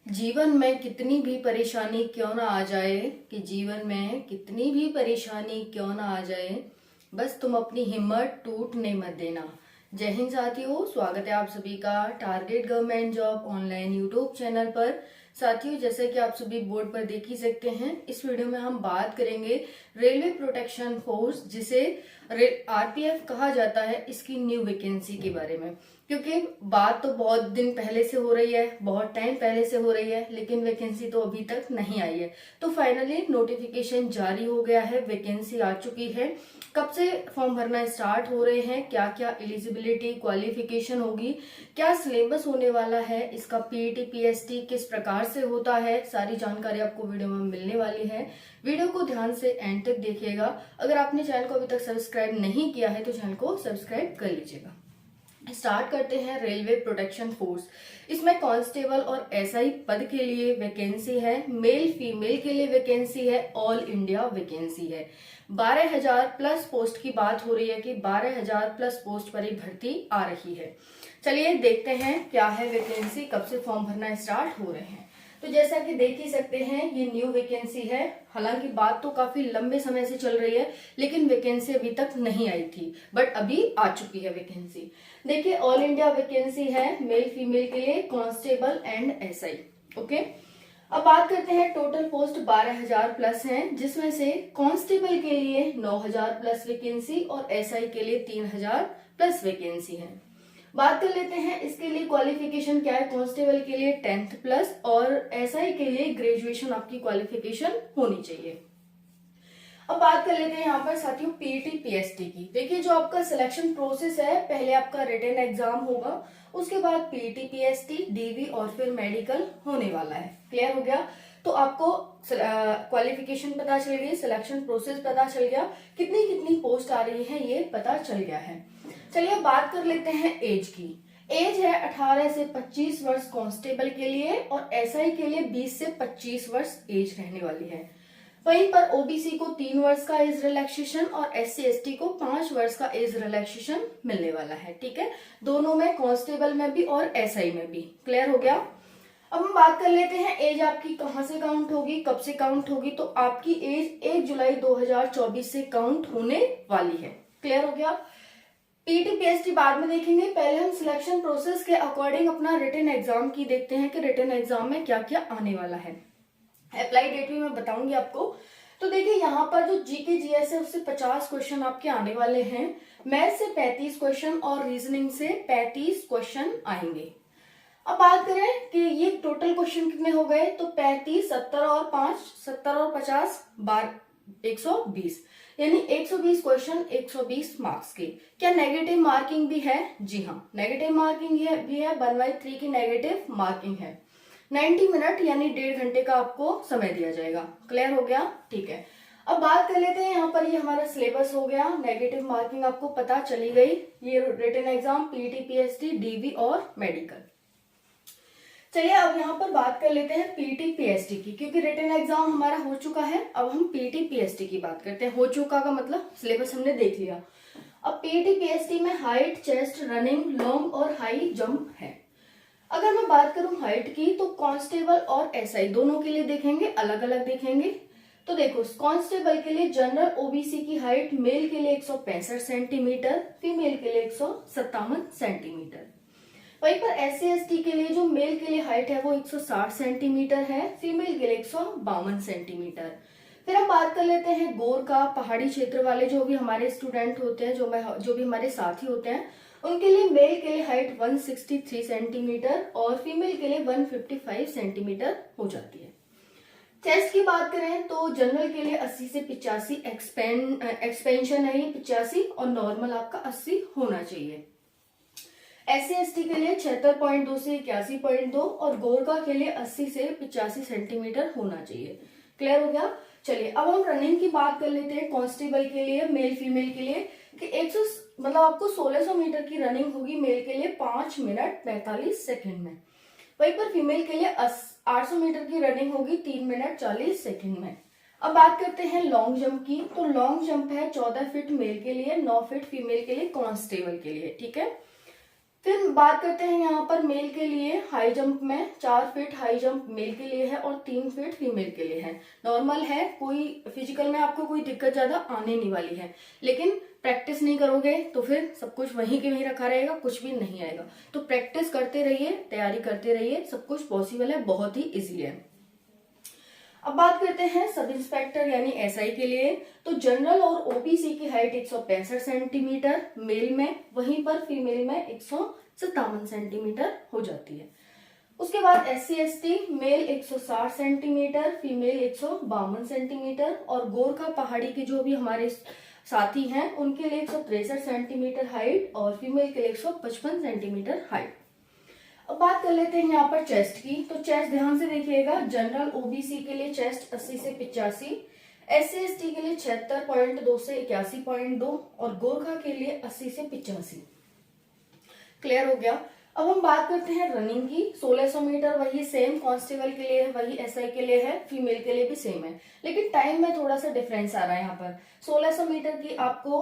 जीवन में कितनी भी परेशानी क्यों ना आ जाए कि जीवन में कितनी भी परेशानी क्यों ना आ जाए, बस तुम अपनी हिम्मत टूटने मत देना। जय हिंद साथियों, स्वागत है आप सभी का target government job online YouTube channel पर। साथियों, जैसे कि आप सभी बोर्ड पर देख ही सकते हैं, इस वीडियो में हम बात करेंगे रेलवे प्रोटेक्शन फोर्स, जिसे आरपीएफ कहा जाता है, इसकी न्यू वैकेंसी के बारे में। क्योंकि बात तो बहुत दिन पहले से हो रही है, बहुत टाइम पहले से हो रही है, लेकिन वैकेंसी तो अभी तक नहीं आई है। तो फाइनली नोटिफिकेशन जारी हो गया है, वैकेंसी आ चुकी है। कब से फॉर्म भरना स्टार्ट हो रहे हैं, क्या क्या एलिजिबिलिटी क्वालिफिकेशन होगी, क्या सिलेबस होने वाला है, इसका पीईटी पीएसटी किस प्रकार से होता है, सारी जानकारी आपको वीडियो में मिलने वाली है। वीडियो को ध्यान से एंड तक देखिएगा। अगर आपने चैनल को अभी तक सब्सक्राइब नहीं किया है तो चैनल को सब्सक्राइब कर लीजिएगा। स्टार्ट करते हैं रेलवे प्रोटेक्शन फोर्स। इसमें कांस्टेबल और एसआई पद के लिए वैकेंसी है, मेल फीमेल के लिए वैकेंसी है, ऑल इंडिया वैकेंसी है। 12,000 प्लस पोस्ट की बात हो रही है कि 12,000 प्लस पोस्ट पर ही भर्ती आ रही है। चलिए देखते हैं क्या है वैकेंसी, कब से फॉर्म भरना स्टार्ट हो रहे हैं। तो जैसा कि देख ही सकते हैं, ये न्यू वैकेंसी है। हालांकि बात तो काफी लंबे समय से चल रही है, लेकिन वैकेंसी अभी तक नहीं आई थी, बट अभी आ चुकी है वैकेंसी। देखिए, ऑल इंडिया वैकेंसी है, मेल फीमेल के लिए, कांस्टेबल एंड एसआई। ओके, अब बात करते हैं। टोटल पोस्ट 12,000 प्लस हैं, जिसमें से कांस्टेबल के लिए 9,000 प्लस वैकेंसी और एसआई के लिए 3,000 प्लस वैकेंसी है। बात कर लेते हैं इसके लिए क्वालिफिकेशन क्या है। कांस्टेबल के लिए 10th प्लस और एसआई के लिए ग्रेजुएशन आपकी क्वालिफिकेशन होनी चाहिए। अब बात कर लेते हैं यहाँ पर साथियों पीईटी पीएसटी की। देखिए, जो आपका सिलेक्शन प्रोसेस है, पहले आपका रिटन एग्जाम होगा, उसके बाद पीईटी पीएसटी डीवी और फिर मेडिकल होने वाला है। क्लियर हो गया? तो आपको क्वालिफिकेशन पता चल गई, सिलेक्शन प्रोसेस पता चल गया, कितनी कितनी पोस्ट आ रही है ये पता चल गया है। चलिए बात कर लेते हैं एज की। एज है 18 से 25 वर्ष कांस्टेबल के लिए और एसआई के लिए 20 से 25 वर्ष एज रहने वाली है। वहीं पर ओबीसी को 3 वर्ष का एज रिलैक्सेशन और एससी एसटी को 5 वर्ष का एज रिलैक्सेशन मिलने वाला है। ठीक है, दोनों में, कांस्टेबल में भी और एसआई में भी। क्लियर हो गया? अब हम बात कर लेते हैं एज आपकी कहां से काउंट होगी, कब से काउंट होगी। तो आपकी एज 1 जुलाई 2024 से काउंट होने वाली है। क्लियर हो गया? पीटी पीएसटी बाद में देखेंगे, पहले हम सिलेक्शन प्रोसेस के अकॉर्डिंग अपना रिटन एग्जाम की देखते हैं कि रिटन एग्जाम में क्या क्या आने वाला है। अप्लाई डेट भी मैं बताऊंगी आपको। तो देखिए, यहाँ पर जो जीके जीएस है उससे 50 क्वेश्चन आपके आने वाले हैं, मैथ से 35 क्वेश्चन और रीजनिंग से 35 क्वेश्चन आएंगे। अब बात करें कि ये टोटल क्वेश्चन कितने हो गए, तो 35, 70 और 5, 70 और 50, 120, यानी 120 क्वेश्चन 120 मार्क्स के। क्या नेगेटिव मार्किंग भी है? जी हाँ, नेगेटिव मार्किंग भी है। 1/3 की नेगेटिव मार्किंग है। 90 मिनट यानी 1.5 घंटे का आपको समय दिया जाएगा। क्लियर हो गया? ठीक है, अब बात कर लेते हैं यहाँ पर। ये हमारा सिलेबस हो गया, नेगेटिव मार्किंग आपको पता चली गई। ये written exam PT PST DV और मेडिकल। चलिए अब यहाँ पर बात कर लेते हैं पीटी पीएसटी की, क्योंकि रिटन एग्जाम हमारा हो चुका है। अब हम पीटी पीएसटी की बात करते हैं। हो चुका का मतलब सिलेबस हमने देख लिया। अब पीटी पीएसटी में हाइट, चेस्ट, रनिंग, लॉन्ग और हाई जंप है। अगर मैं बात करूं हाइट की, तो कांस्टेबल और एसआई दोनों के लिए देखेंगे, अलग अलग देखेंगे। तो देखो, कांस्टेबल के लिए जनरल ओबीसी की हाइट मेल के लिए 165 सेंटीमीटर, फीमेल के लिए 157 सेंटीमीटर। वहीं पर एससी एसटी के लिए जो मेल के लिए हाइट है वो 160 सेंटीमीटर है, फीमेल के लिए 152 सेंटीमीटर। फिर हम बात कर लेते हैं गोरखा पहाड़ी क्षेत्र वाले जो भी हमारे स्टूडेंट होते हैं, जो भी हमारे साथी होते हैं, उनके लिए मेल के लिए हाइट 163 सेंटीमीटर और फीमेल के लिए 155 सेंटीमीटर हो जाती है। चेस्ट की बात करें तो जनरल के लिए 80 से 85, एक्सपेंशन है ये 85 और नॉर्मल आपका 80 होना चाहिए। एससी एसटी के लिए 76.2 से 81.2 और गोरखा के लिए 80 से 85 सेंटीमीटर होना चाहिए। क्लियर हो गया? चलिए अब हम रनिंग की बात कर लेते हैं। कांस्टेबल के लिए, मेल फीमेल के लिए कि 100 मतलब आपको 1600 मीटर की रनिंग होगी, मेल के लिए 5 मिनट 45 सेकंड में। वहीं पर फीमेल के लिए 800 मीटर की रनिंग होगी 3 मिनट 40 सेकंड में। अब बात करते हैं लॉन्ग जंप की। तो लॉन्ग जंप है 14 फीट मेल के लिए, 9 फीट फीमेल के लिए, कांस्टेबल के लिए। ठीक है, फिर बात करते हैं यहाँ पर मेल के लिए हाई जंप में 4 फीट हाई जंप मेल के लिए है और 3 फीट फीमेल के लिए है। नॉर्मल है, कोई फिजिकल में आपको कोई दिक्कत ज्यादा आने नहीं वाली है, लेकिन प्रैक्टिस नहीं करोगे तो फिर सब कुछ वहीं के वहीं रखा रहेगा, कुछ भी नहीं आएगा। तो प्रैक्टिस करते रहिए, तैयारी करते रहिए, सब कुछ पॉसिबल है, बहुत ही इजी है। अब बात करते हैं सब इंस्पेक्टर यानी एसआई के लिए। तो जनरल और ओबीसी की हाइट 165 सेंटीमीटर मेल में, वहीं पर फीमेल में 157 सेंटीमीटर हो जाती है। उसके बाद SC ST male 160 centimetre, female 152 centimetre, और गोरखा पहाड़ी के जो भी हमारे साथी हैं उनके लिए 163 सेंटीमीटर हाइट और फीमेल के लिए 155 सेंटीमीटर हाइट। अब बात कर लेते हैं यहाँ पर चेस्ट की। तो चेस्ट ध्यान से देखिएगा, जनरल ओबीसी के लिए चेस्ट 80 से 85, एससी एसटी के लिए 76.2 से 81.2 और गोरखा के लिए 80 से 85। क्लियर हो गया। अब हम बात करते हैं रनिंग की। 1600 मीटर वही सेम कांस्टेबल के लिए है, वही एसआई के लिए है, फीमेल के लिए भी सेम है, लेकिन टाइम में थोड़ा सा डिफरेंस आ रहा है यहाँ पर। 1600 मीटर की आपको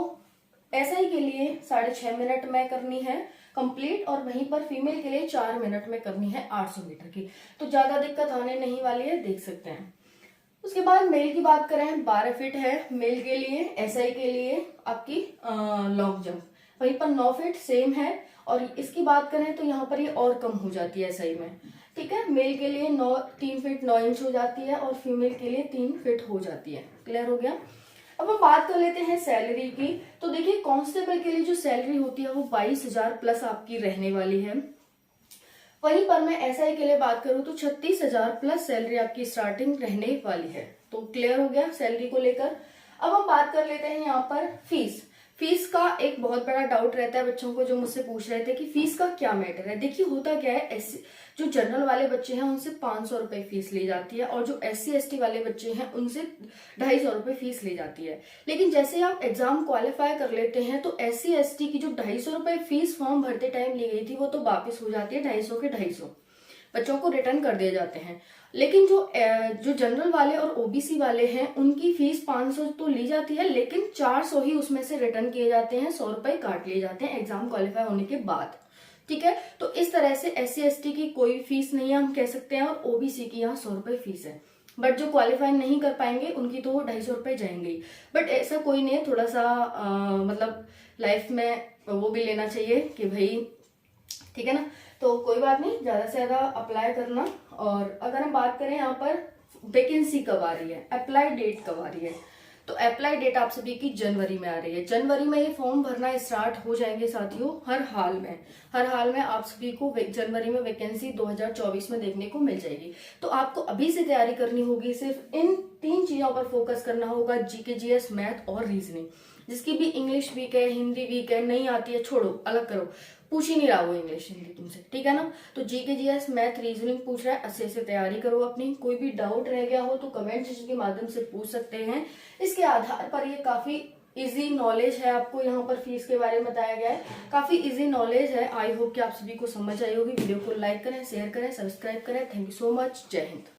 एसआई के लिए 6.5 मिनट में करनी है कंप्लीट, और वहीं पर फीमेल के लिए 4 मिनट में करनी है 800 मीटर की। तो ज्यादा दिक्कत आने नहीं वाली है, देख सकते हैं। उसके बाद मेल की बात करें, 12 फीट है मेल के लिए, एसआई के लिए आपकी लॉन्ग जंप, वहीं पर 9 फीट सेम है। और इसकी बात करें तो यहाँ पर ये और कम हो जाती है एसआई में, ठीक है। मेल के लिए 3 फीट 9 इंच हो जाती है और फीमेल के लिए 3 फीट हो जाती है। क्लियर हो गया। अब हम बात कर लेते हैं सैलरी की। तो देखिए कांस्टेबल के लिए जो सैलरी होती है वो 22,000 प्लस आपकी रहने वाली है। वहीं पर मैं एसआई के लिए बात करूं तो 36,000 प्लस सैलरी आपकी स्टार्टिंग रहने वाली है। तो क्लियर हो गया सैलरी को लेकर। अब हम बात कर लेते हैं यहाँ पर फीस। फीस का एक बहुत बड़ा डाउट रहता है बच्चों को, जो मुझसे पूछ रहे थे कि फीस का क्या मैटर है। देखिए होता क्या है, ऐसे जो जनरल वाले बच्चे हैं उनसे 500 रुपए फीस ली जाती है, और जो एससी एसटी वाले बच्चे हैं उनसे 250 रुपए फीस ली जाती है। लेकिन जैसे आप एग्जाम क्वालिफाई कर लेते हैं तो एससी एसटी की जो 250 रुपए फीस फॉर्म भरते टाइम ली गई थी वो तो वापिस हो जाती है, 250 के 250 बच्चों को रिटर्न कर दिए जाते हैं। लेकिन जो जनरल वाले और ओबीसी वाले हैं उनकी फीस 500 तो ली जाती है, लेकिन 400 ही उसमें से रिटर्न किए जाते हैं, 100 रुपए काट लिए जाते हैं एग्जाम क्वालिफाई होने के बाद, ठीक है। तो इस तरह से एससी एसटी की कोई फीस नहीं है हम कह सकते हैं, और ओबीसी की यहाँ 100 रुपए फीस है। बट जो क्वालिफाई नहीं कर पाएंगे उनकी तो 250 रुपए जाएंगे। बट ऐसा कोई नहीं है, थोड़ा सा मतलब लाइफ में वो भी लेना चाहिए कि भाई, ठीक है ना। तो कोई बात नहीं, ज्यादा से ज्यादा अप्लाई करना। और अगर हम बात करें यहाँ पर वैकेंसी कब आ रही है, अप्लाई डेट कब आ रही है, तो अप्लाई डेट आप सभी की जनवरी में आ रही है। जनवरी में ये फॉर्म भरना स्टार्ट हो जाएंगे साथियों। हर हाल में आप सभी को जनवरी में वैकेंसी 2024 में देखने को मिल जाएगी। तो आपको अभी से तैयारी करनी होगी, सिर्फ इन 3 चीजों पर फोकस करना होगा, जीके जीएस मैथ और रीजनिंग। जिसकी भी इंग्लिश वीक है, हिंदी वीक है, नहीं आती है, छोड़ो, अलग करो, पूछ ही नहीं रहा वो इंग्लिश हिंदी तुमसे, ठीक है ना। तो जीके जीएस मैथ रीजनिंग पूछ रहा है, अच्छे से तैयारी करो अपनी। कोई भी डाउट रह गया हो तो कमेंट सेक्शन के माध्यम से पूछ सकते हैं। इसके आधार पर ये काफी इजी नॉलेज है, आपको यहाँ पर फीस के बारे में बताया गया है, काफी इजी नॉलेज है। आई होप कि आप सभी को समझ आई होगी। वीडियो को लाइक करें, शेयर करें, सब्सक्राइब करें। Thank you so much. जय हिंद।